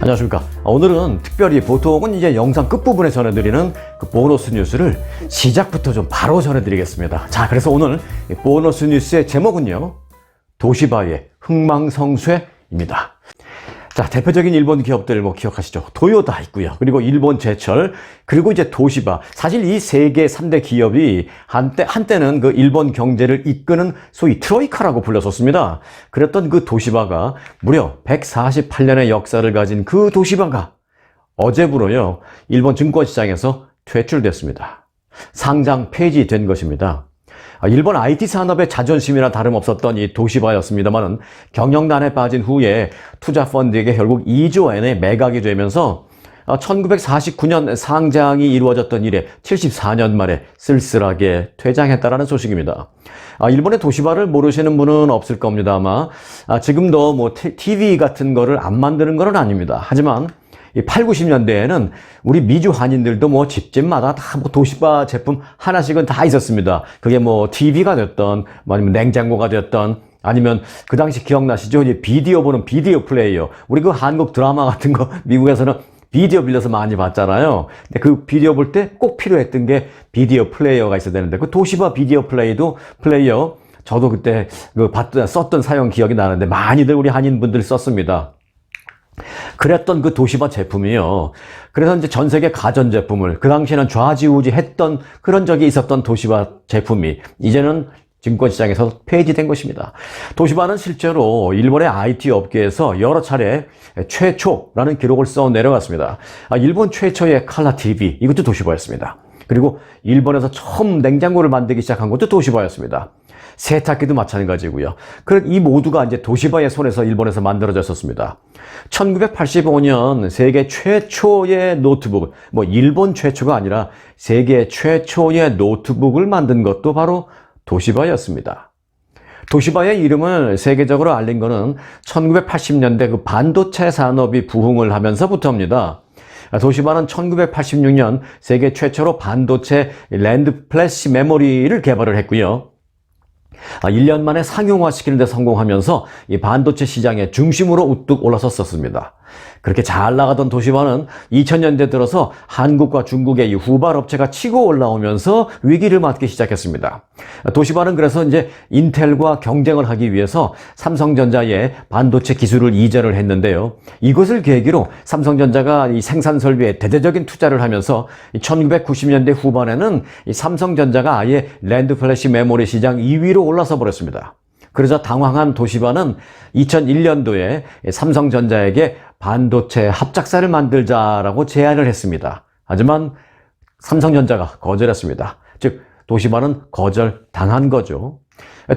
안녕하십니까. 오늘은 특별히 보통은 이제 영상 끝부분에 전해드리는 그 보너스 뉴스를 시작부터 좀 바로 전해드리겠습니다. 자, 그래서 오늘 보너스 뉴스의 제목은요, 도시바의 흥망성쇠입니다. 자, 대표적인 일본 기업들 기억하시죠? 도요타 있고요. 그리고 일본 제철, 그리고 이제 도시바. 사실 이 세계 3대 기업이 한때는 그 일본 경제를 이끄는 소위 트로이카라고 불렸었습니다. 그랬던 그 도시바가 무려 148년의 역사를 가진 그 도시바가 어제부로요, 일본 증권시장에서 퇴출됐습니다. 상장 폐지된 것입니다. 일본 IT 산업의 자존심이나 다름없었던 이 도시바였습니다만은 경영난에 빠진 후에 투자 펀드에게 결국 2조 엔에 매각이 되면서 1949년 상장이 이루어졌던 이래 74년 만에 쓸쓸하게 퇴장했다라는 소식입니다. 일본의 도시바를 모르시는 분은 없을 겁니다. 아마 지금도 TV 같은 거를 안 만드는 건 아닙니다. 하지만 이 8, 90년대에는 우리 미주 한인들도 집집마다 다 도시바 제품 하나씩은 다 있었습니다. 그게 TV가 됐던, 아니면 냉장고가 됐던, 아니면 그 당시 기억나시죠? 이제 비디오 보는 비디오 플레이어. 우리 그 한국 드라마 같은 거 미국에서는 비디오 빌려서 많이 봤잖아요. 근데 그 비디오 볼 때 꼭 필요했던 게 비디오 플레이어가 있어야 되는데, 그 도시바 비디오 플레이어, 저도 그때 썼던 사용 기억이 나는데 많이들 우리 한인분들 썼습니다. 그랬던 그 도시바 제품이요. 그래서 이제 전 세계 가전제품을 그 당시에는 좌지우지 했던 그런 적이 있었던 도시바 제품이 이제는 증권시장에서 폐지된 것입니다. 도시바는 실제로 일본의 IT 업계에서 여러 차례 최초라는 기록을 써 내려갔습니다. 일본 최초의 칼라 TV, 이것도 도시바였습니다. 그리고 일본에서 처음 냉장고를 만들기 시작한 것도 도시바였습니다. 세탁기도 마찬가지고요. 이 모두가 이제 도시바의 손에서 일본에서 만들어졌었습니다. 1985년 세계 최초의 노트북, 일본 최초가 아니라 세계 최초의 노트북을 만든 것도 바로 도시바였습니다. 도시바의 이름을 세계적으로 알린 것은 1980년대 그 반도체 산업이 부흥을 하면서부터입니다. 도시바는 1986년 세계 최초로 반도체 랜드 플래시 메모리를 개발을 했고요. 1년 만에 상용화시키는 데 성공하면서 이 반도체 시장의 중심으로 우뚝 올라섰었습니다. 그렇게 잘 나가던 도시바는 2000년대 들어서 한국과 중국의 이 후발 업체가 치고 올라오면서 위기를 맞기 시작했습니다. 도시바는 그래서 이제 인텔과 경쟁을 하기 위해서 삼성전자의 반도체 기술을 이전을 했는데요. 이것을 계기로 삼성전자가 이 생산 설비에 대대적인 투자를 하면서 1990년대 후반에는 이 삼성전자가 아예 랜드 플래시 메모리 시장 2위로 올라서 버렸습니다. 그러자 당황한 도시바는 2001년도에 삼성전자에게 반도체 합작사를 만들자라고 제안을 했습니다. 하지만 삼성전자가 거절했습니다. 즉 도시바는 거절당한 거죠.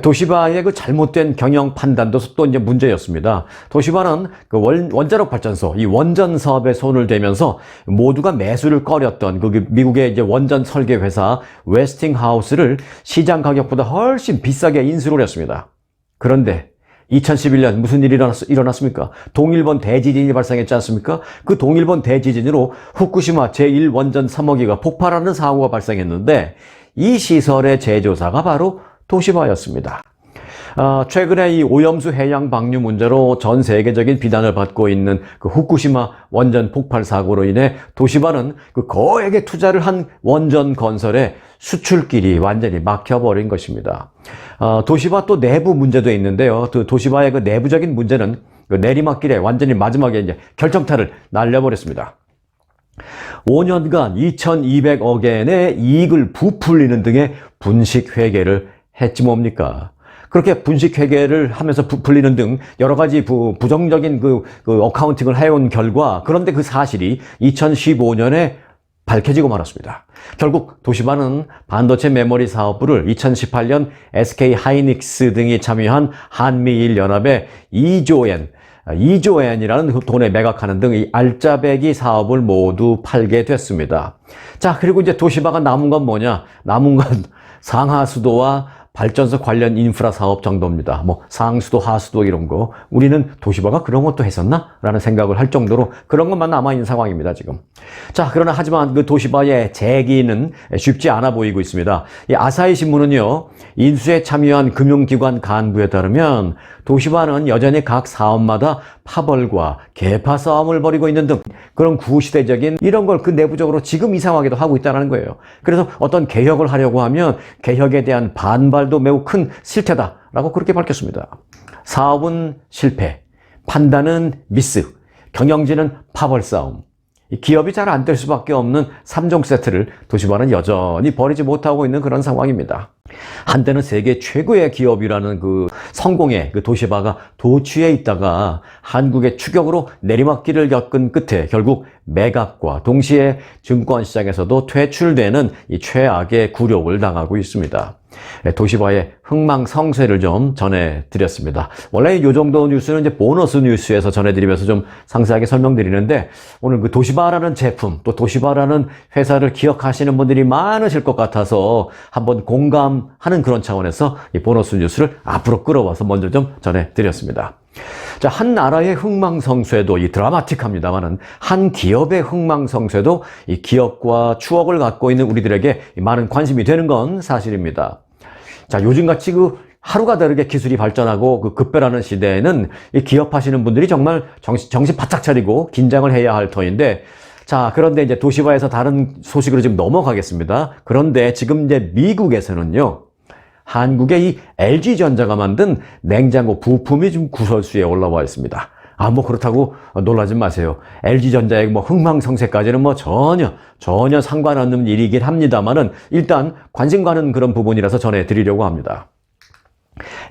도시바의 그 잘못된 경영 판단도 또 이제 문제였습니다. 도시바는 그 원자력 발전소, 이 원전 사업에 손을 대면서 모두가 매수를 꺼렸던 그 미국의 이제 원전 설계 회사 웨스팅하우스를 시장 가격보다 훨씬 비싸게 인수를 했습니다. 그런데 2011년 무슨 일이 일어났습니까? 동일본 대지진이 발생했지 않습니까? 그 동일본 대지진으로 후쿠시마 제1원전 3호기가 폭발하는 사고가 발생했는데 이 시설의 제조사가 바로 도시바였습니다. 최근에 이 오염수 해양 방류 문제로 전 세계적인 비난을 받고 있는 그 후쿠시마 원전 폭발 사고로 인해 도시바는 그 거액의 투자를 한 원전 건설에 수출길이 완전히 막혀버린 것입니다. 도시바 또 내부 문제도 있는데요. 도시바의 그 내부적인 문제는 그 내리막길에 완전히 마지막에 이제 결정타를 날려버렸습니다. 5년간 2200억 엔의 이익을 부풀리는 등의 분식 회계를 했지 뭡니까? 그렇게 분식 회계를 하면서 부풀리는 등 여러 가지 부정적인 그 어카운팅을 해온 결과, 그런데 그 사실이 2015년에 밝혀지고 말았습니다. 결국 도시바는 반도체 메모리 사업부를 2018년 SK 하이닉스 등이 참여한 한미일 연합에 2조 엔이라는 돈에 매각하는 등 이 알짜배기 사업을 모두 팔게 됐습니다. 자, 그리고 이제 도시바가 남은 건 뭐냐? 남은 건 상하수도와 발전소 관련 인프라 사업 정도입니다. 뭐 상수도, 하수도 이런 거. 우리는 도시바가 그런 것도 했었나? 라는 생각을 할 정도로 그런 것만 남아있는 상황입니다, 지금. 자, 그러나 하지만 그 도시바의 재기는 쉽지 않아 보이고 있습니다. 이 아사히 신문은요, 인수에 참여한 금융기관 간부에 따르면 도시바는 여전히 각 사업마다 파벌과 계파 싸움을 벌이고 있는 등 그런 구시대적인 이런 걸 그 내부적으로 지금 이상하게도 하고 있다는 거예요. 그래서 어떤 개혁을 하려고 하면 개혁에 대한 반발도 매우 큰 실태다라고 그렇게 밝혔습니다. 사업은 실패, 판단은 미스, 경영진은 파벌 싸움. 기업이 잘 안 될 수밖에 없는 3종 세트를 도시바는 여전히 버리지 못하고 있는 그런 상황입니다. 한때는 세계 최고의 기업이라는 그 성공의 그 도시바가 도취해 있다가 한국의 추격으로 내리막길을 겪은 끝에 결국 매각과 동시에 증권시장에서도 퇴출되는 이 최악의 굴욕을 당하고 있습니다. 도시바의 흥망성쇠를 좀 전해드렸습니다. 원래 이 정도 뉴스는 이제 보너스 뉴스에서 전해드리면서 좀 상세하게 설명드리는데 오늘 그 도시바라는 제품 또 도시바라는 회사를 기억하시는 분들이 많으실 것 같아서 한번 공감하는 그런 차원에서 이 보너스 뉴스를 앞으로 끌어와서 먼저 좀 전해드렸습니다. 자, 한 나라의 흥망성쇠도 이 드라마틱합니다만은 한 기업의 흥망성쇠도 이 기업과 추억을 갖고 있는 우리들에게 많은 관심이 되는 건 사실입니다. 자, 요즘같이 그 하루가 다르게 기술이 발전하고 그 급변하는 시대에는 이 기업하시는 분들이 정말 정신 바짝 차리고 긴장을 해야 할 터인데 자, 그런데 이제 도시바에서 다른 소식으로 지금 넘어가겠습니다. 그런데 지금 이제 미국에서는요, 한국의 이 LG전자가 만든 냉장고 부품이 지금 구설수에 올라와 있습니다. 뭐 그렇다고 놀라지 마세요. LG전자의 뭐 흥망성쇠까지는 뭐 전혀 상관없는 일이긴 합니다만은 일단 관심 가는 그런 부분이라서 전해드리려고 합니다.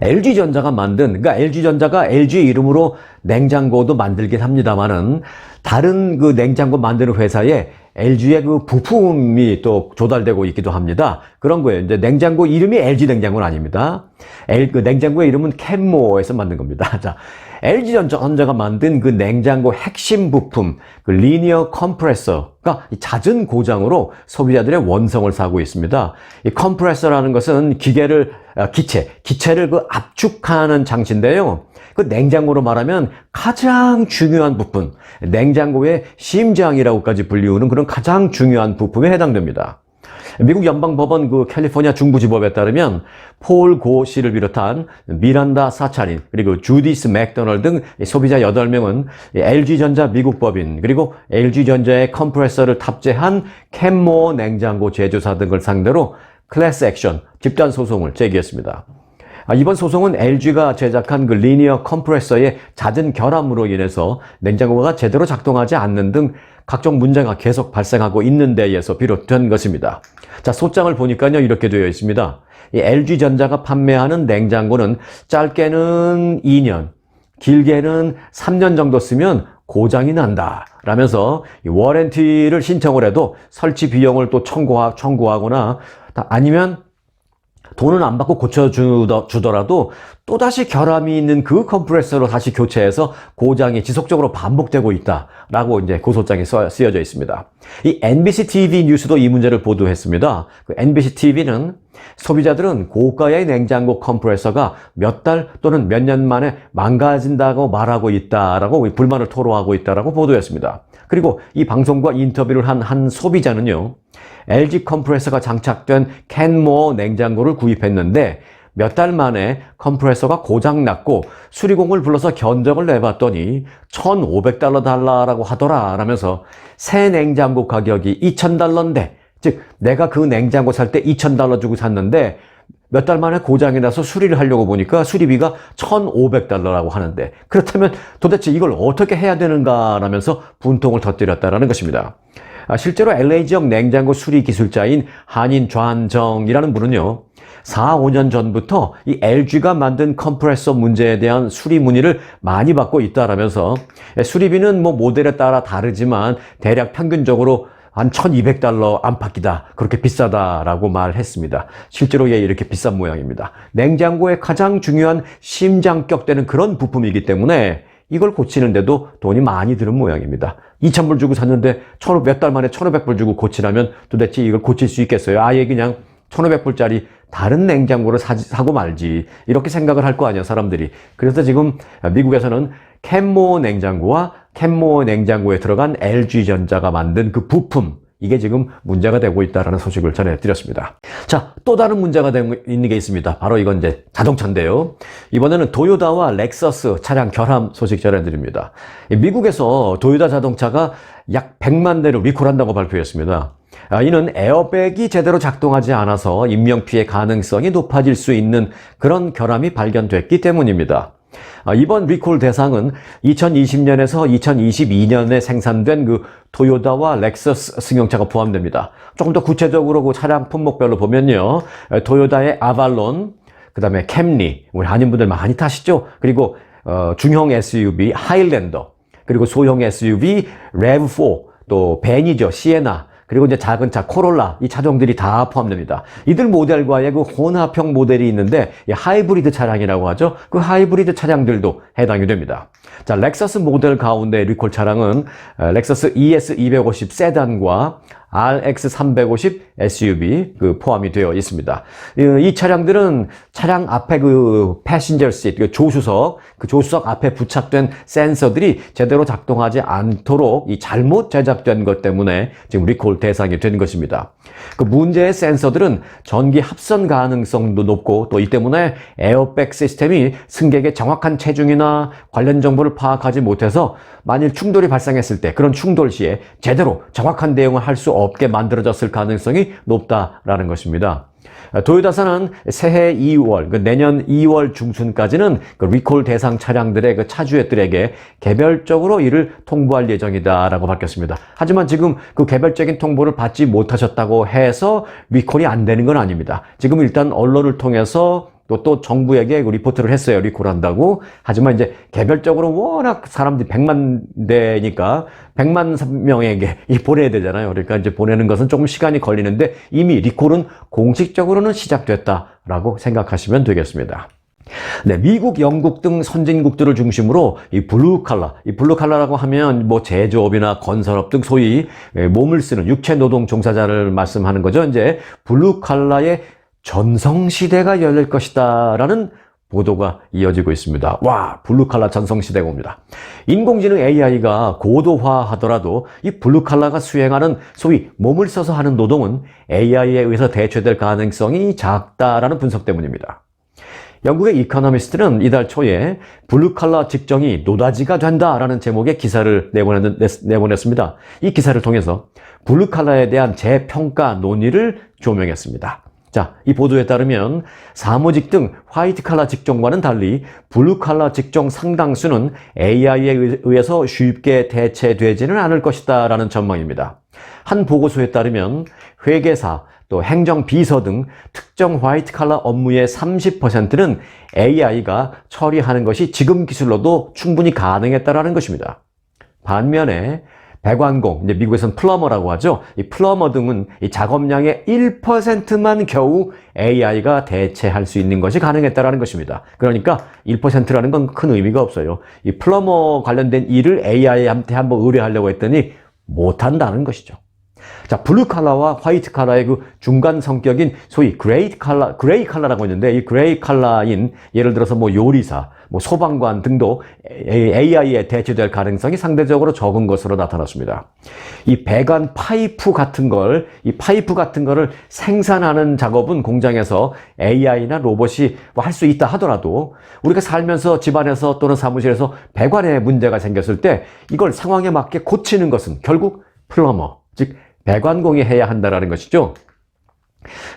LG전자가 그러니까 LG전자가 LG 이름으로 냉장고도 만들긴 합니다만은 다른 그 냉장고 만드는 회사에 LG의 그 부품이 또 조달되고 있기도 합니다. 그런 거예요. 이제 냉장고 이름이 LG 냉장고는 아닙니다. 그 냉장고의 이름은 캔모어에서 만든 겁니다. 자, LG전자가 만든 그 냉장고 핵심 부품, 그 리니어 컴프레서가 잦은 고장으로 소비자들의 원성을 사고 있습니다. 이 컴프레서라는 것은 기체를 그 압축하는 장치인데요. 그 냉장고로 말하면 가장 중요한 부품, 냉장고의 심장이라고까지 불리우는 그런 가장 중요한 부품에 해당됩니다. 미국 연방법원 그 캘리포니아 중부지법에 따르면 폴 고 씨를 비롯한 미란다 사차린 그리고 주디스 맥도널 등 소비자 8명은 LG전자 미국 법인 그리고 LG전자의 컴프레서를 탑재한 캔모어 냉장고 제조사 등을 상대로 클래스 액션, 집단 소송을 제기했습니다. 이번 소송은 LG가 제작한 그 리니어 컴프레서의 잦은 결함으로 인해서 냉장고가 제대로 작동하지 않는 등 각종 문제가 계속 발생하고 있는 데에서 비롯된 것입니다. 자, 소장을 보니까요, 이렇게 되어 있습니다. 이 LG전자가 판매하는 냉장고는 짧게는 2년, 길게는 3년 정도 쓰면 고장이 난다 라면서 이 워런티를 신청을 해도 설치 비용을 또 청구하거나 아니면 돈은 안 받고 고쳐주더라도 또다시 결함이 있는 그 컴프레서로 다시 교체해서 고장이 지속적으로 반복되고 있다라고 이제 고소장에 쓰여져 있습니다. 이 NBC TV 뉴스도 이 문제를 보도했습니다. 그 NBC TV는 소비자들은 고가의 냉장고 컴프레서가 몇 달 또는 몇 년 만에 망가진다고 말하고 있다라고 불만을 토로하고 있다라고 보도했습니다. 그리고 이 방송과 인터뷰를 한 소비자는요, LG 컴프레서가 장착된 캔모어 냉장고를 구입했는데 몇 달 만에 컴프레서가 고장났고 수리공을 불러서 견적을 내봤더니 $1,500 달라라고 하더라 라면서 새 냉장고 가격이 $2,000인데 즉 내가 그 냉장고 살 때 $2,000 주고 샀는데 몇 달 만에 고장이 나서 수리를 하려고 보니까 수리비가 $1,500라고 하는데 그렇다면 도대체 이걸 어떻게 해야 되는가 라면서 분통을 터뜨렸다는 것입니다. 실제로 LA 지역 냉장고 수리 기술자인 한인 좌한정이라는 분은요, 4, 5년 전부터 이 LG가 만든 컴프레서 문제에 대한 수리 문의를 많이 받고 있다라면서 수리비는 뭐 모델에 따라 다르지만 대략 평균적으로 한 $1,200 안팎이다. 그렇게 비싸다라고 말했습니다. 실제로 이렇게 비싼 모양입니다. 냉장고의 가장 중요한 심장격 되는 그런 부품이기 때문에 이걸 고치는데도 돈이 많이 드는 모양입니다. 2,000불 주고 샀는데 몇 달 만에 1,500불 주고 고치라면 도대체 이걸 고칠 수 있겠어요? 아예 그냥 1,500불짜리 다른 냉장고를 사고 말지 이렇게 생각을 할 거 아니야 사람들이. 그래서 지금 미국에서는 캔모어 냉장고와 캔모어 냉장고에 들어간 LG전자가 만든 그 부품, 이게 지금 문제가 되고 있다는 소식을 전해드렸습니다. 자, 또 다른 문제가 있는 게 있습니다. 바로 이건 이제 자동차인데요. 이번에는 도요타와 렉서스 차량 결함 소식 전해드립니다. 미국에서 도요타 자동차가 약 100만 대를 리콜한다고 발표했습니다. 이는 에어백이 제대로 작동하지 않아서 인명피해 가능성이 높아질 수 있는 그런 결함이 발견됐기 때문입니다. 이번 리콜 대상은 2020년에서 2022년에 생산된 그 토요타와 렉서스 승용차가 포함됩니다. 조금 더 구체적으로 그 차량 품목별로 보면요. 토요타의 아발론, 그 다음에 캠리, 우리 한인분들 많이 타시죠? 그리고 중형 SUV 하일랜더, 그리고 소형 SUV 래브4, 또 벤이죠, 시에나, 그리고 이제 작은 차 코롤라, 이 차종들이 다 포함됩니다. 이들 모델과의 그 혼합형 모델이 있는데 하이브리드 차량이라고 하죠. 그 하이브리드 차량들도 해당이 됩니다. 자, 렉서스 모델 가운데 리콜 차량은 렉서스 ES250 세단과 RX350 SUV 포함이 되어 있습니다. 이 차량들은 차량 앞에 그 패신저 시트, 그 조수석 앞에 부착된 센서들이 제대로 작동하지 않도록 이 잘못 제작된 것 때문에 지금 리콜 대상이 된 것입니다. 그 문제의 센서들은 전기 합선 가능성도 높고 또 이 때문에 에어백 시스템이 승객의 정확한 체중이나 관련 정보를 파악하지 못해서 만일 충돌이 발생했을 때 그런 충돌 시에 제대로 정확한 대응을 할 수 없게 만들어졌을 가능성이 높다라는 것입니다. 도요타사는 새해 2월, 내년 2월 중순까지는 그 리콜 대상 차량들의 그 차주들에게 개별적으로 이를 통보할 예정이다라고 밝혔습니다. 하지만 지금 그 개별적인 통보를 받지 못하셨다고 해서 리콜이 안 되는 건 아닙니다. 지금 일단 언론을 통해서 또 정부에게 리포트를 했어요. 리콜한다고. 하지만 이제 개별적으로 워낙 사람들이 100만 대니까 100만 명에게 보내야 되잖아요. 그러니까 이제 보내는 것은 조금 시간이 걸리는데 이미 리콜은 공식적으로는 시작됐다라고 생각하시면 되겠습니다. 네, 미국, 영국 등 선진국들을 중심으로 이 블루칼라라고 하면 뭐 제조업이나 건설업 등 소위 몸을 쓰는 육체 노동 종사자를 말씀하는 거죠. 이제 블루칼라의 전성시대가 열릴 것이다 라는 보도가 이어지고 있습니다. 와, 블루칼라 전성시대가 옵니다. 인공지능 AI가 고도화하더라도 이 블루칼라가 수행하는 소위 몸을 써서 하는 노동은 AI에 의해서 대체될 가능성이 작다라는 분석 때문입니다. 영국의 이코노미스트는 이달 초에 블루칼라 직종이 노다지가 된다라는 제목의 기사를 내보냈습니다. 이 기사를 통해서 블루칼라에 대한 재평가 논의를 조명했습니다. 자, 이 보도에 따르면 사무직 등 화이트칼라 직종과는 달리 블루칼라 직종 상당수는 AI에 의해서 쉽게 대체되지는 않을 것이다 라는 전망입니다. 한 보고서에 따르면 회계사, 또 행정비서 등 특정 화이트칼라 업무의 30%는 AI가 처리하는 것이 지금 기술로도 충분히 가능했다라는 것입니다. 반면에 배관공, 이제 미국에서는 플러머라고 하죠. 이 플러머 등은 이 작업량의 1%만 겨우 AI가 대체할 수 있는 것이 가능했다라는 것입니다. 그러니까 1%라는 건 큰 의미가 없어요. 이 플러머 관련된 일을 AI한테 한번 의뢰하려고 했더니 못한다는 것이죠. 자, 블루 칼라와 화이트 칼라의 그 중간 성격인 소위 그레이 칼라라고 있는데 이 그레이 칼라인 예를 들어서 뭐 요리사, 뭐 소방관 등도 AI에 대체될 가능성이 상대적으로 적은 것으로 나타났습니다. 이 배관 파이프 같은 거를 생산하는 작업은 공장에서 AI나 로봇이 뭐 할 수 있다 하더라도 우리가 살면서 집안에서 또는 사무실에서 배관에 문제가 생겼을 때 이걸 상황에 맞게 고치는 것은 결국 플러머, 즉 배관공이 해야 한다는 것이죠.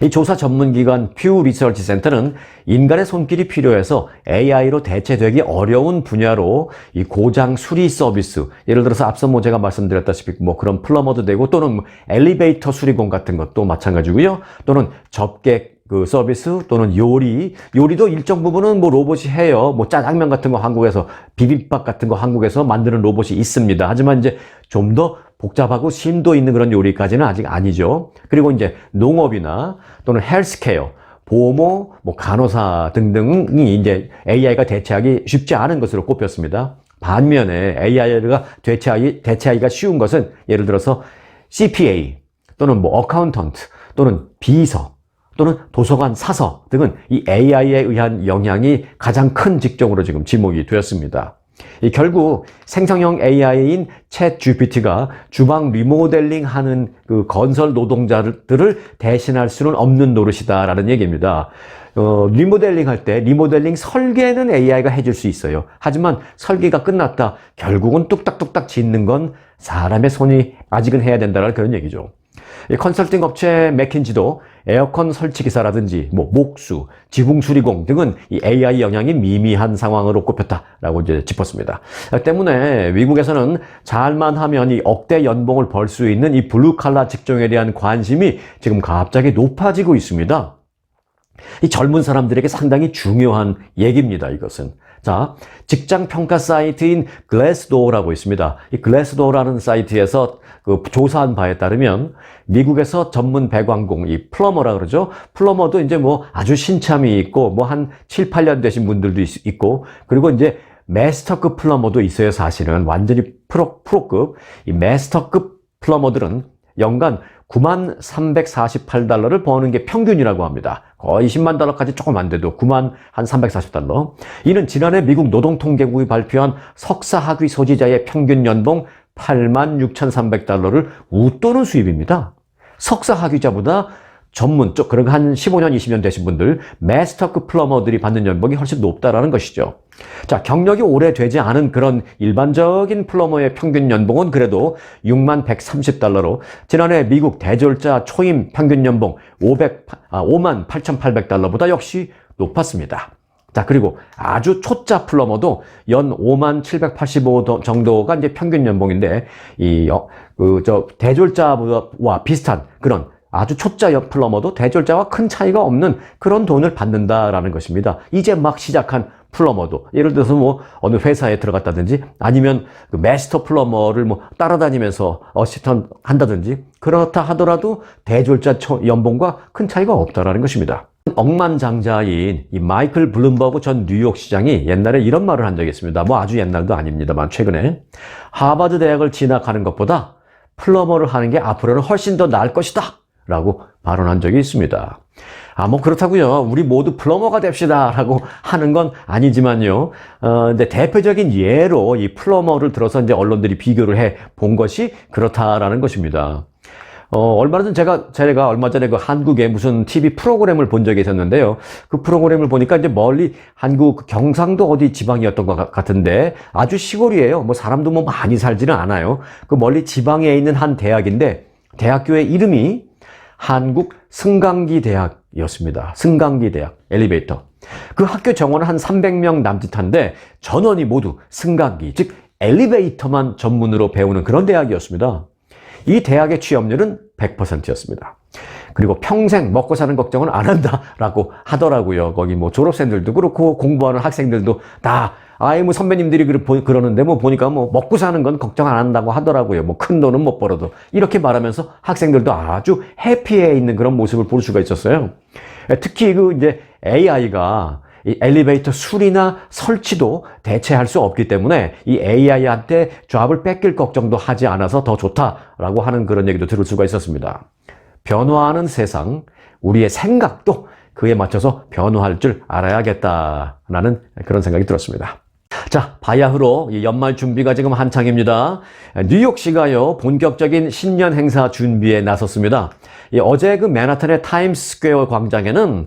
이 조사 전문기관 퓨 리서치 센터는 인간의 손길이 필요해서 AI로 대체되기 어려운 분야로 이 고장 수리 서비스, 예를 들어서 앞서 뭐 제가 말씀드렸다시피 뭐 그런 플러머도 되고 또는 엘리베이터 수리공 같은 것도 마찬가지고요. 또는 접객 그 서비스 또는 요리도 일정 부분은 뭐 로봇이 해요. 뭐 짜장면 같은 거 한국에서, 비빔밥 같은 거 한국에서 만드는 로봇이 있습니다. 하지만 이제 좀 더 복잡하고 심도 있는 그런 요리까지는 아직 아니죠. 그리고 이제 농업이나 또는 헬스케어, 보모, 뭐 간호사 등등이 이제 AI가 대체하기 쉽지 않은 것으로 꼽혔습니다. 반면에 AI가 대체하기가 쉬운 것은 예를 들어서 CPA 또는 뭐 어카운턴트 또는 비서 또는 도서관 사서 등은 이 AI에 의한 영향이 가장 큰 직종으로 지금 지목이 되었습니다. 결국 생성형 AI인 챗 GPT가 주방 리모델링 하는 그 건설 노동자들을 대신할 수는 없는 노릇이다라는 얘기입니다. 리모델링 할 때 리모델링 설계는 AI가 해줄 수 있어요. 하지만 설계가 끝났다. 결국은 뚝딱뚝딱 짓는 건 사람의 손이 아직은 해야 된다는 그런 얘기죠. 컨설팅 업체 맥킨지도 에어컨 설치기사라든지 목수, 지붕 수리공 등은 이 AI 영향이 미미한 상황으로 꼽혔다라고 이제 짚었습니다. 때문에 미국에서는 잘만 하면 이 억대 연봉을 벌 수 있는 이 블루칼라 직종에 대한 관심이 지금 갑자기 높아지고 있습니다. 이 젊은 사람들에게 상당히 중요한 얘기입니다, 이것은. 자, 직장 평가 사이트인 글래스도어라고 있습니다. 이 글래스도어라는 사이트에서 그 조사한 바에 따르면 미국에서 전문 배관공, 이 플러머라 그러죠. 플러머도 이제 뭐 아주 신참이 있고 뭐 한 7, 8년 되신 분들도 있고, 그리고 이제 마스터급 플러머도 있어요, 사실은. 완전히 프로급. 이 마스터급 플러머들은 연간 9만 348달러를 버는 게 평균이라고 합니다. 거의 10만 달러까지 조금 안 돼도 9만 한 340달러. 이는 지난해 미국 노동통계국이 발표한 석사학위 소지자의 평균 연봉 8만 6,300달러를 웃도는 수입입니다. 석사학위자보다 전문 쪽, 그러니까 한 15년, 20년 되신 분들, 마스터급 플러머들이 받는 연봉이 훨씬 높다라는 것이죠. 자, 경력이 오래되지 않은 그런 일반적인 플러머의 평균 연봉은 그래도 6만 130달러로 지난해 미국 대졸자 초임 평균 연봉 5만 8,800달러보다 역시 높았습니다. 자, 그리고 아주 초짜 플러머도 연 5만 785 정도가 이제 평균 연봉인데, 대졸자와 비슷한 그런 아주 초짜 플러머도 대졸자와 큰 차이가 없는 그런 돈을 받는다라는 것입니다. 이제 막 시작한 플러머도, 예를 들어서 뭐 어느 회사에 들어갔다든지 아니면 그 마스터 플러머를 뭐 따라다니면서 어시스턴트 한다든지 그렇다 하더라도 대졸자 연봉과 큰 차이가 없다라는 것입니다. 억만장자인 이 마이클 블룸버그 전 뉴욕시장이 옛날에 이런 말을 한 적이 있습니다. 뭐 아주 옛날도 아닙니다만 최근에 하버드 대학을 진학하는 것보다 플러머를 하는 게 앞으로는 훨씬 더 나을 것이다 라고 발언한 적이 있습니다. 뭐 그렇다고요. 우리 모두 플러머가 됩시다 라고 하는 건 아니지만요. 근데 대표적인 예로 이 플러머를 들어서 이제 언론들이 비교를 해 본 것이 그렇다라는 것입니다. 얼마 전 제가 얼마 전에 그 한국의 무슨 TV 프로그램을 본 적이 있었는데요. 그 프로그램을 보니까 이제 멀리 한국 경상도 어디 지방이었던 것 같은데 아주 시골이에요. 뭐 사람도 뭐 많이 살지는 않아요. 그 멀리 지방에 있는 한 대학인데 대학교의 이름이 한국 승강기 대학이었습니다. 승강기 대학, 엘리베이터. 그 학교 정원은 한 300명 남짓한데 전원이 모두 승강기, 즉 엘리베이터만 전문으로 배우는 그런 대학이었습니다. 이 대학의 취업률은 100%였습니다. 그리고 평생 먹고 사는 걱정은 안 한다라고 하더라고요. 거기 뭐 졸업생들도 그렇고 공부하는 학생들도 다 뭐 선배님들이 그러는데 뭐 보니까 뭐 먹고 사는 건 걱정 안 한다고 하더라고요. 뭐 큰 돈은 못 벌어도. 이렇게 말하면서 학생들도 아주 해피해 있는 그런 모습을 볼 수가 있었어요. 특히 그 이제 AI가 이 엘리베이터 수리나 설치도 대체할 수 없기 때문에 이 AI한테 잡을 뺏길 걱정도 하지 않아서 더 좋다라고 하는 그런 얘기도 들을 수가 있었습니다. 변화하는 세상, 우리의 생각도 그에 맞춰서 변화할 줄 알아야겠다라는 그런 생각이 들었습니다. 자, 바야흐로 연말 준비가 지금 한창입니다. 뉴욕시가요, 본격적인 신년 행사 준비에 나섰습니다. 어제 그 맨하탄의 타임스퀘어 광장에는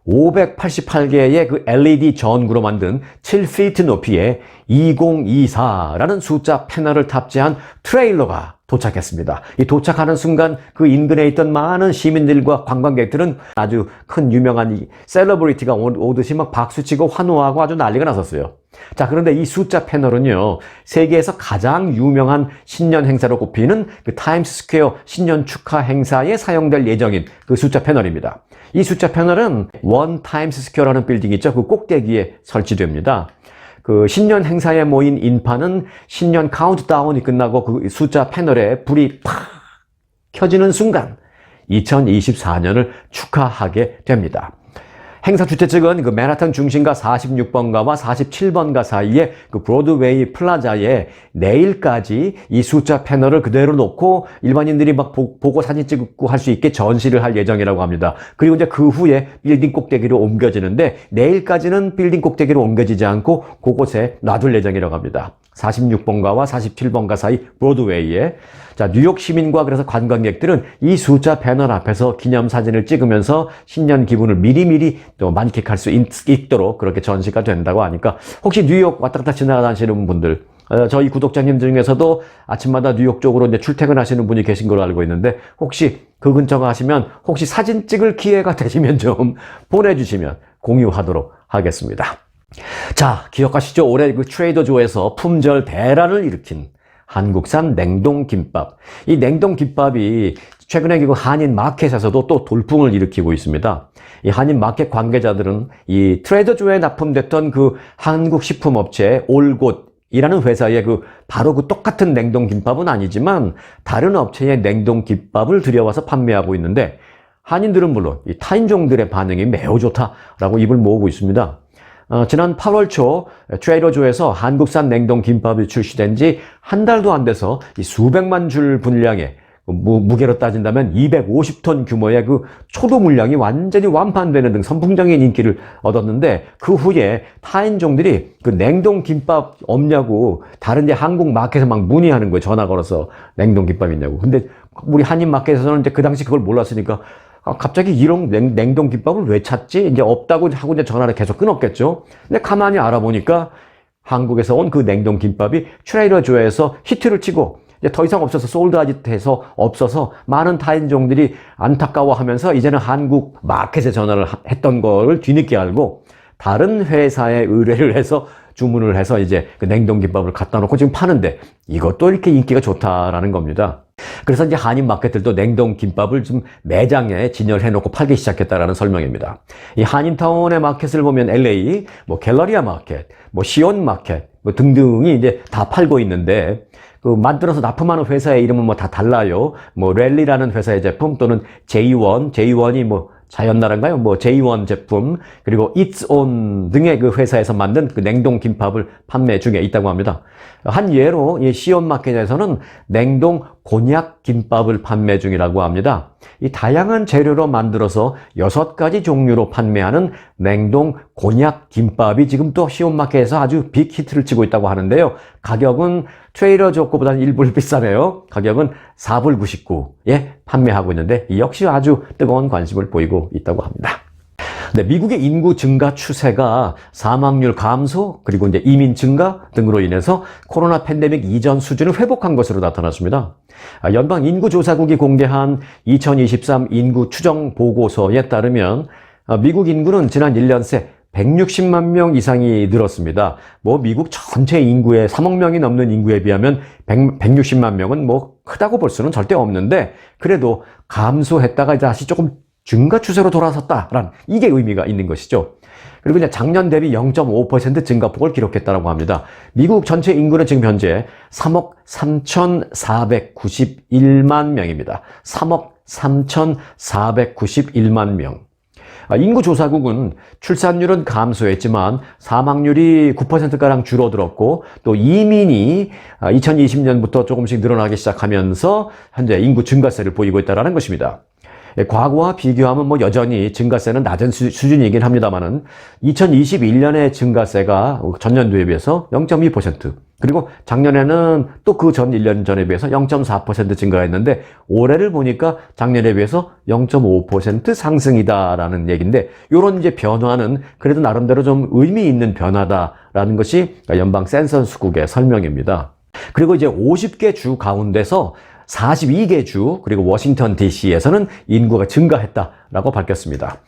588개의 그 LED 전구로 만든 7피트 높이의 2024라는 숫자 패널을 탑재한 트레일러가 도착했습니다. 이 도착하는 순간 그 인근에 있던 많은 시민들과 관광객들은 아주 큰 유명한 이 셀러브리티가 오듯이 막 박수치고 환호하고 아주 난리가 났었어요. 자, 그런데 이 숫자 패널은요, 세계에서 가장 유명한 신년 행사로 꼽히는 그 타임스퀘어 신년 축하 행사에 사용될 예정인 그 숫자 패널입니다. 이 숫자 패널은 원 타임스퀘어라는 빌딩이 있죠. 그 꼭대기에 설치됩니다. 그 신년 행사에 모인 인파는 신년 카운트다운이 끝나고 그 숫자 패널에 불이 팍 켜지는 순간 2024년을 축하하게 됩니다. 행사 주최 측은 그 맨하탄 중심가 46번가와 47번가 사이에 그 브로드웨이 플라자에 내일까지 이 숫자 패널을 그대로 놓고 일반인들이 막 보고 사진 찍고 할 수 있게 전시를 할 예정이라고 합니다. 그리고 이제 그 후에 빌딩 꼭대기로 옮겨지는데 내일까지는 빌딩 꼭대기로 옮겨지지 않고 그곳에 놔둘 예정이라고 합니다. 46번가와 47번가 사이 브로드웨이에. 자, 뉴욕 시민과 그래서 관광객들은 이 숫자 패널 앞에서 기념사진을 찍으면서 신년 기분을 미리미리 또 만끽할 수 있도록 그렇게 전시가 된다고 하니까 혹시 뉴욕 왔다 갔다 지나다니시는 분들, 저희 구독자님 중에서도 아침마다 뉴욕 쪽으로 이제 출퇴근하시는 분이 계신 걸로 알고 있는데 혹시 그 근처 가시면 혹시 사진 찍을 기회가 되시면 좀 보내주시면 공유하도록 하겠습니다. 자, 기억하시죠? 올해 그 트레이더조에서 품절 대란을 일으킨 한국산 냉동김밥. 이 냉동김밥이 최근에 그 한인 마켓에서도 또 돌풍을 일으키고 있습니다. 이 한인 마켓 관계자들은 이 트레이더조에 납품됐던 그 한국 식품업체 올곳이라는 회사의 바로 그 똑같은 냉동김밥은 아니지만 다른 업체의 냉동김밥을 들여와서 판매하고 있는데 한인들은 물론 이 타인종들의 반응이 매우 좋다라고 입을 모으고 있습니다. 지난 8월 초 트레이더조에서 한국산 냉동 김밥이 출시된 지 한 달도 안 돼서 이 수백만 줄 분량의 무게로 따진다면 250톤 규모의 그 초도 물량이 완전히 완판되는 등 선풍적인 인기를 얻었는데 그 후에 타인종들이 그 냉동 김밥 없냐고 다른 데 한국 마켓에 막 문의하는 거예요. 전화 걸어서 냉동 김밥 있냐고. 근데 우리 한인 마켓에서는 이제 그 당시 그걸 몰랐으니까 갑자기 이런 냉동 김밥을 왜 찾지? 이제 없다고 하고 이제 전화를 계속 끊었겠죠. 근데 가만히 알아보니까 한국에서 온 그 냉동 김밥이 트레이더조에서 히트를 치고 이제 더 이상 없어서 솔드아웃해서 없어서 많은 타인종들이 안타까워하면서 이제는 한국 마켓에 전화를 했던 걸 뒤늦게 알고 다른 회사에 의뢰를 해서 주문을 해서 이제 그 냉동 김밥을 갖다 놓고 지금 파는데 이것도 이렇게 인기가 좋다라는 겁니다. 그래서 이제 한인 마켓들도 냉동 김밥을 좀 매장에 진열해 놓고 팔기 시작했다라는 설명입니다. 이 한인타운의 마켓을 보면 LA, 갤러리아 마켓, 시온 마켓 등등이 이제 다 팔고 있는데 그 만들어서 납품하는 회사의 이름은 다 달라요. 랠리라는 회사의 제품 또는 J1이 자연나라인가요? J1 제품, 그리고 It's On 등의 그 회사에서 만든 그 냉동 김밥을 판매 중에 있다고 합니다. 한 예로 이 시온 마켓에서는 냉동 곤약 김밥을 판매 중이라고 합니다. 이 다양한 재료로 만들어서 6가지 종류로 판매하는 냉동 곤약 김밥이 지금 또 시온 마켓에서 아주 빅 히트를 치고 있다고 하는데요. 가격은 트레이더조 거보다는 1불 비싸네요. 가격은 4불 99에 판매하고 있는데 이 역시 아주 뜨거운 관심을 보이고 있다고 합니다. 네, 미국의 인구 증가 추세가 사망률 감소 그리고 이제 이민 증가 등으로 인해서 코로나 팬데믹 이전 수준을 회복한 것으로 나타났습니다. 연방 인구조사국이 공개한 2023 인구 추정 보고서에 따르면 미국 인구는 지난 1년 새 160만 명 이상이 늘었습니다. 미국 전체 인구의 3억 명이 넘는 인구에 비하면 160만 명은 크다고 볼 수는 절대 없는데 그래도 감소했다가 다시 조금 증가 추세로 돌아섰다라는 이게 의미가 있는 것이죠. 그리고 이제 작년 대비 0.5% 증가폭을 기록했다고 합니다. 미국 전체 인구는 지금 현재 3억 3,491만 명입니다. 3억 3,491만 명. 인구조사국은 출산율은 감소했지만 사망률이 9%가량 줄어들었고 또 이민이 2020년부터 조금씩 늘어나기 시작하면서 현재 인구 증가세를 보이고 있다는 것입니다. 과거와 비교하면 여전히 증가세는 낮은 수준이긴 합니다만은 2021년의 증가세가 전년도에 비해서 0.2% 그리고 작년에는 또 그 전 1년 전에 비해서 0.4% 증가했는데 올해를 보니까 작년에 비해서 0.5% 상승이다라는 얘기인데 이런 이제 변화는 그래도 나름대로 좀 의미 있는 변화다라는 것이 연방 센서스국의 설명입니다. 그리고 이제 50개 주 가운데서 42개 주 그리고 워싱턴 DC에서는 인구가 증가했다라고 밝혔습니다.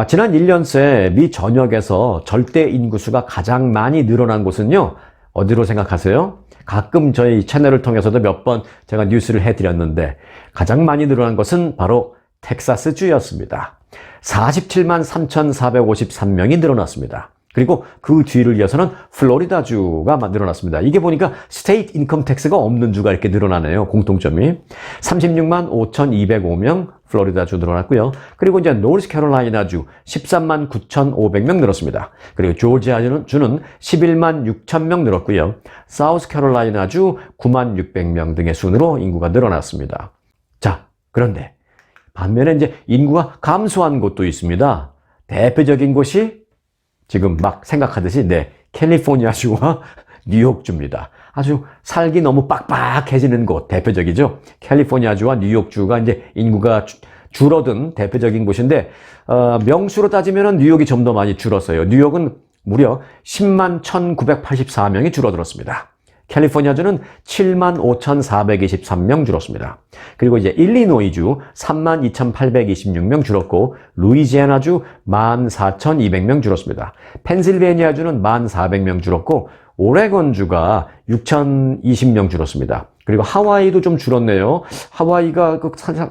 지난 1년 새 미 전역에서 절대 인구수가 가장 많이 늘어난 곳은요. 어디로 생각하세요? 가끔 저희 채널을 통해서도 몇 번 제가 뉴스를 해드렸는데 가장 많이 늘어난 것은 바로 텍사스주였습니다. 47만 3,453명이 늘어났습니다. 그리고 그 뒤를 이어서는 플로리다주가 늘어났습니다. 이게 보니까 스테이트 인컴 텍스가 없는 주가 이렇게 늘어나네요. 공통점이. 36만 5,205명 플로리다주 늘어났고요. 그리고 이제 노스캐롤라이나주 13만 9,500명 늘었습니다. 그리고 조지아주는 11만 6,000명 늘었고요. 사우스캐롤라이나주 9만 600명 등의 순으로 인구가 늘어났습니다. 자, 그런데 반면에 이제 인구가 감소한 곳도 있습니다. 대표적인 곳이 지금 막 생각하듯이 캘리포니아주와 뉴욕주입니다. 아주 살기 너무 빡빡해지는 곳 대표적이죠. 캘리포니아주와 뉴욕주가 이제 인구가 줄어든 대표적인 곳인데 명수로 따지면 뉴욕이 좀 더 많이 줄었어요. 뉴욕은 무려 10만 1,984명이 줄어들었습니다. 캘리포니아주는 7만 5,423명 줄었습니다. 그리고 이제 일리노이주 3만 2,826명 줄었고 루이지애나주 14,200명 줄었습니다. 펜실베니아주는 1,400명 줄었고 오레곤주가 6,020명 줄었습니다. 그리고 하와이도 좀 줄었네요. 하와이가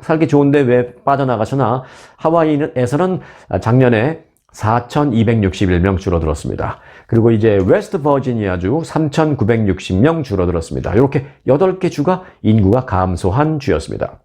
살기 좋은데 왜 빠져나가시나? 하와이에서는 작년에 4,261명 줄어들었습니다. 그리고 이제 웨스트 버지니아주 3,960명 줄어들었습니다. 이렇게 8개 주가 인구가 감소한 주였습니다.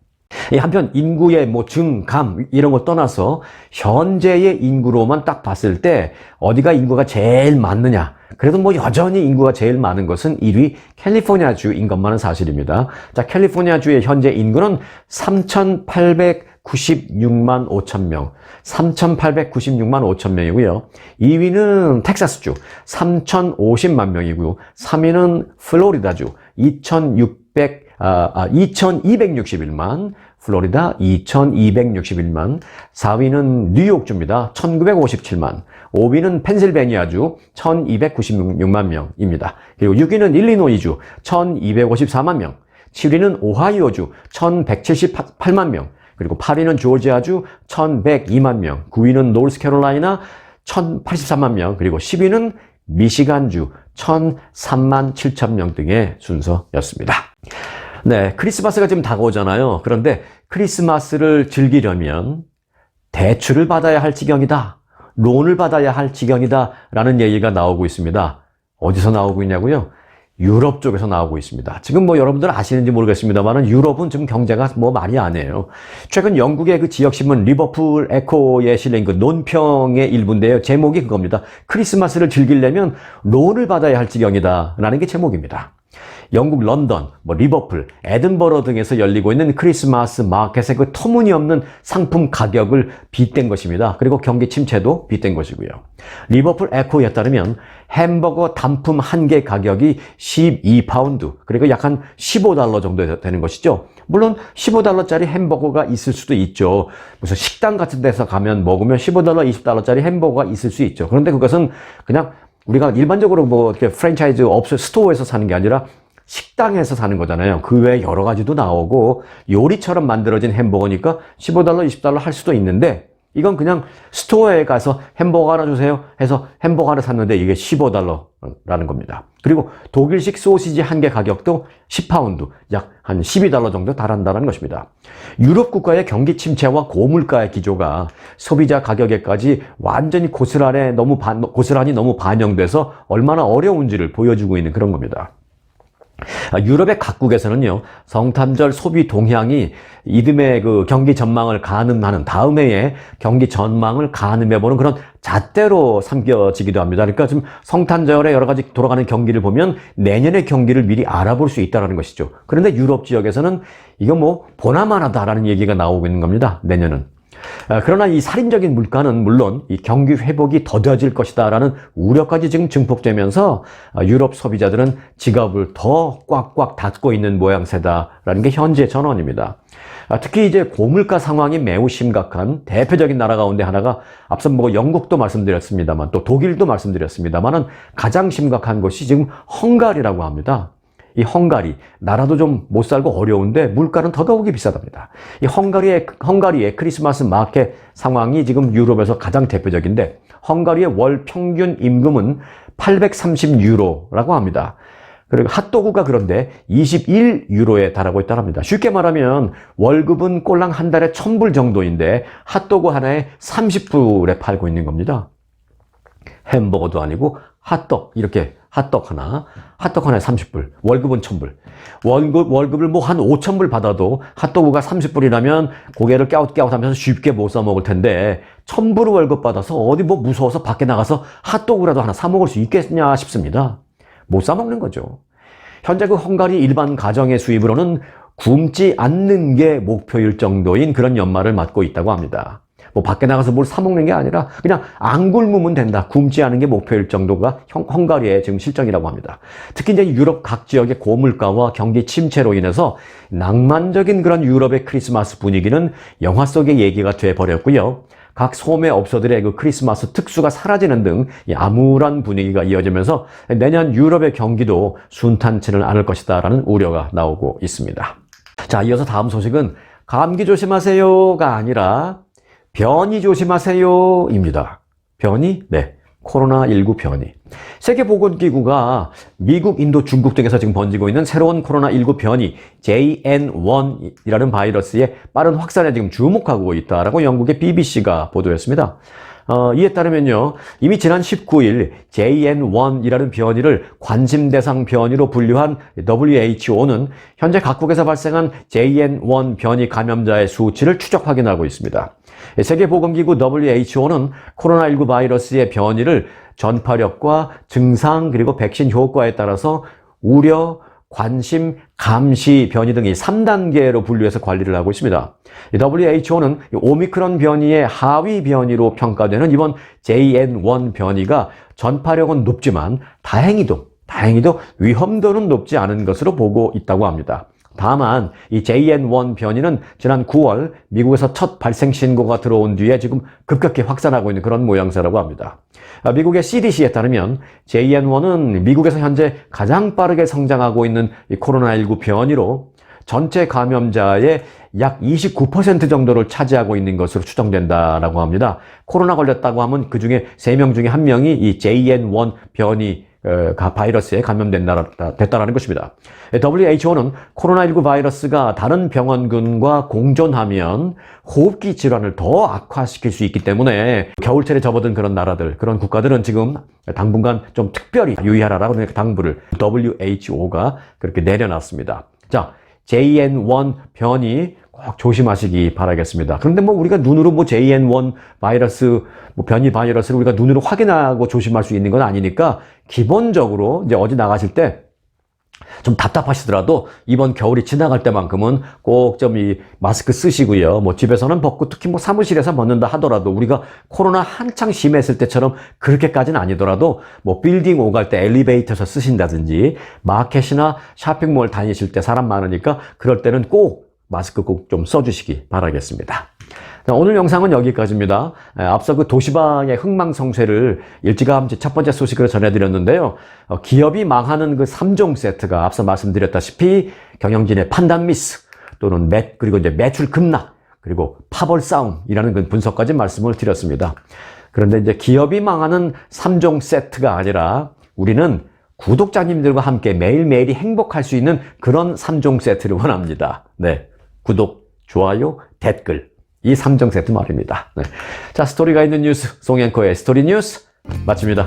한편 인구의 증감 이런 거 떠나서 현재의 인구로만 딱 봤을 때 어디가 인구가 제일 많느냐? 그래도 여전히 인구가 제일 많은 것은 1위 캘리포니아주인 것만은 사실입니다. 자, 캘리포니아주의 현재 인구는 3,896만 5천 명, 3,896만 5천 명이고요. 2위는 텍사스주 3,050만 명이고요. 3위는 플로리다주 2,261만, 플로리다 2,261만, 4위는 뉴욕주입니다. 1,957만, 5위는 펜실베니아주 1,296만 명입니다. 그리고 6위는 일리노이주 1,254만 명, 7위는 오하이오주 1,178만 명, 그리고 8위는 조지아주 1,102만 명, 9위는 노스캐롤라이나 1,083만 명, 그리고 10위는 미시간주 1,003만 7천 명 등의 순서였습니다. 네, 크리스마스가 지금 다가오잖아요. 그런데 크리스마스를 즐기려면 대출을 받아야 할 지경이다. 론을 받아야 할 지경이다. 라는 얘기가 나오고 있습니다. 어디서 나오고 있냐고요? 유럽 쪽에서 나오고 있습니다. 지금 여러분들 아시는지 모르겠습니다만 유럽은 지금 경제가 말이 아니에요. 최근 영국의 그 지역신문 리버풀 에코에 실린 그 논평의 일부인데요. 제목이 그겁니다. 크리스마스를 즐기려면 론을 받아야 할 지경이다. 라는 게 제목입니다. 영국 런던, 리버풀, 에든버러 등에서 열리고 있는 크리스마스 마켓의 그 터무니없는 상품 가격을 빗댄 것입니다. 그리고 경기 침체도 빗댄 것이고요. 리버풀 에코에 따르면 햄버거 단품 한 개 가격이 12파운드, 그리고 약 한 $15 정도 되는 것이죠. 물론 $15짜리 햄버거가 있을 수도 있죠. 무슨 식당 같은 데서 가면 먹으면 $15, $20짜리 햄버거가 있을 수 있죠. 그런데 그것은 그냥 우리가 일반적으로 이렇게 프랜차이즈 업소 스토어에서 사는 게 아니라 식당에서 사는 거잖아요. 그 외에 여러 가지도 나오고 요리처럼 만들어진 햄버거니까 $15, $20 할 수도 있는데 이건 그냥 스토어에 가서 햄버거 하나 주세요 해서 햄버거 하나 샀는데 이게 $15라는 겁니다. 그리고 독일식 소시지 한 개 가격도 10파운드, 약 한 $12 정도 달한다는 것입니다. 유럽 국가의 경기 침체와 고물가의 기조가 소비자 가격에까지 완전히 고스란히 너무 반영돼서 얼마나 어려운지를 보여주고 있는 그런 겁니다. 유럽의 각국에서는요, 성탄절 소비 동향이 이듬해 그 경기 전망을 가늠하는, 다음 해에 경기 전망을 가늠해보는 그런 잣대로 삼겨지기도 합니다. 그러니까 지금 성탄절에 여러 가지 돌아가는 경기를 보면 내년의 경기를 미리 알아볼 수 있다는 것이죠. 그런데 유럽 지역에서는 이거 보나마나다라는 얘기가 나오고 있는 겁니다. 내년은. 그러나 이 살인적인 물가는 물론 이 경기 회복이 더뎌질 것이다라는 우려까지 지금 증폭되면서 유럽 소비자들은 지갑을 더 꽉꽉 닫고 있는 모양새다라는 게 현재 전언입니다. 특히 이제 고물가 상황이 매우 심각한 대표적인 나라 가운데 하나가 앞서 영국도 말씀드렸습니다만 또 독일도 말씀드렸습니다만은 가장 심각한 것이 지금 헝가리라고 합니다. 이 헝가리, 나라도 좀 못 살고 어려운데 물가는 더더욱이 비싸답니다. 이 헝가리의 크리스마스 마켓 상황이 지금 유럽에서 가장 대표적인데 헝가리의 월 평균 임금은 830유로라고 합니다. 그리고 핫도그가 그런데 21유로에 달하고 있다고 합니다. 쉽게 말하면 월급은 꼴랑 한 달에 1,000불 정도인데 핫도그 하나에 30불에 팔고 있는 겁니다. 햄버거도 아니고 핫도그 이렇게 핫떡 하나에 30불, 월급은 1000불. 월급을 뭐 한 5000불 받아도 핫도그가 30불이라면 고개를 깨웃깨웃하면서 쉽게 못 사 먹을 텐데 1000불 월급 받아서 어디 뭐 무서워서 밖에 나가서 핫도그라도 하나 사 먹을 수 있겠냐 싶습니다. 못 사 먹는 거죠. 현재 그 헝가리 일반 가정의 수입으로는 굶지 않는 게 목표일 정도인 그런 연말을 맞고 있다고 합니다. 뭐 밖에 나가서 뭘 사 먹는 게 아니라 그냥 안 굶으면 된다. 굶지 않은 게 목표일 정도가 헝가리의 지금 실정이라고 합니다. 특히 이제 유럽 각 지역의 고물가와 경기 침체로 인해서 낭만적인 그런 유럽의 크리스마스 분위기는 영화 속의 얘기가 돼버렸고요. 각 소매업소들의 그 크리스마스 특수가 사라지는 등 암울한 분위기가 이어지면서 내년 유럽의 경기도 순탄치는 않을 것이다라는 우려가 나오고 있습니다. 자, 이어서 다음 소식은 감기 조심하세요가 아니라 변이 조심하세요입니다. 변이? 네. 코로나19 변이. 세계보건기구가 미국, 인도, 중국 등에서 지금 번지고 있는 새로운 코로나19 변이 JN1이라는 바이러스의 빠른 확산에 지금 주목하고 있다라고 영국의 BBC가 보도했습니다. 이에 따르면요, 이미 지난 19일 JN1이라는 변이를 관심 대상 변이로 분류한 WHO는 현재 각국에서 발생한 JN1 변이 감염자의 수치를 추적 확인하고 있습니다. 세계보건기구 WHO는 코로나19 바이러스의 변이를 전파력과 증상 그리고 백신 효과에 따라서 우려, 관심, 감시 변이 등이 3단계로 분류해서 관리를 하고 있습니다. WHO는 오미크론 변이의 하위 변이로 평가되는 이번 JN1 변이가 전파력은 높지만 다행히도 위험도는 높지 않은 것으로 보고 있다고 합니다. 다만 이 JN1 변이는 지난 9월 미국에서 첫 발생 신고가 들어온 뒤에 지금 급격히 확산하고 있는 그런 모양새라고 합니다. 미국의 CDC에 따르면 JN1은 미국에서 현재 가장 빠르게 성장하고 있는 이 코로나19 변이로 전체 감염자의 약 29% 정도를 차지하고 있는 것으로 추정된다라고 합니다. 코로나 걸렸다고 하면 그중에 3명 중에 1명이 이 JN1 변이 바이러스에 감염됐다라는 것입니다. WHO는 코로나19 바이러스가 다른 병원군과 공존하면 호흡기 질환을 더 악화시킬 수 있기 때문에 겨울철에 접어든 그런 나라들, 그런 국가들은 지금 당분간 좀 특별히 유의하라라고 당부를 WHO가 그렇게 내려놨습니다. 자, JN1 변이 꼭 조심하시기 바라겠습니다. 그런데 뭐 우리가 눈으로 뭐 JN1 바이러스, 뭐 변이 바이러스를 우리가 눈으로 확인하고 조심할 수 있는 건 아니니까 기본적으로 이제 어디 나가실 때 좀 답답하시더라도 이번 겨울이 지나갈 때만큼은 꼭 좀 이 마스크 쓰시고요. 뭐 집에서는 벗고 특히 뭐 사무실에서 벗는다 하더라도 우리가 코로나 한창 심했을 때처럼 그렇게까지는 아니더라도 뭐 빌딩 오갈 때 엘리베이터에서 쓰신다든지 마켓이나 쇼핑몰 다니실 때 사람 많으니까 그럴 때는 꼭 마스크 꼭 좀 써주시기 바라겠습니다. 자, 오늘 영상은 여기까지입니다. 앞서 그 도시방의 흥망성쇠를 일찌감치 첫 번째 소식으로 전해드렸는데요. 기업이 망하는 그 3종 세트가 앞서 말씀드렸다시피 경영진의 판단 미스 또는 그리고 이제 매출 급락 그리고 파벌 싸움이라는 그 분석까지 말씀을 드렸습니다. 그런데 이제 기업이 망하는 3종 세트가 아니라 우리는 구독자님들과 함께 매일매일이 행복할 수 있는 그런 3종 세트를 원합니다. 네. 구독, 좋아요, 댓글. 이 3종 세트 말입니다. 네. 자, 스토리가 있는 뉴스, 송앵커의 스토리 뉴스 마칩니다.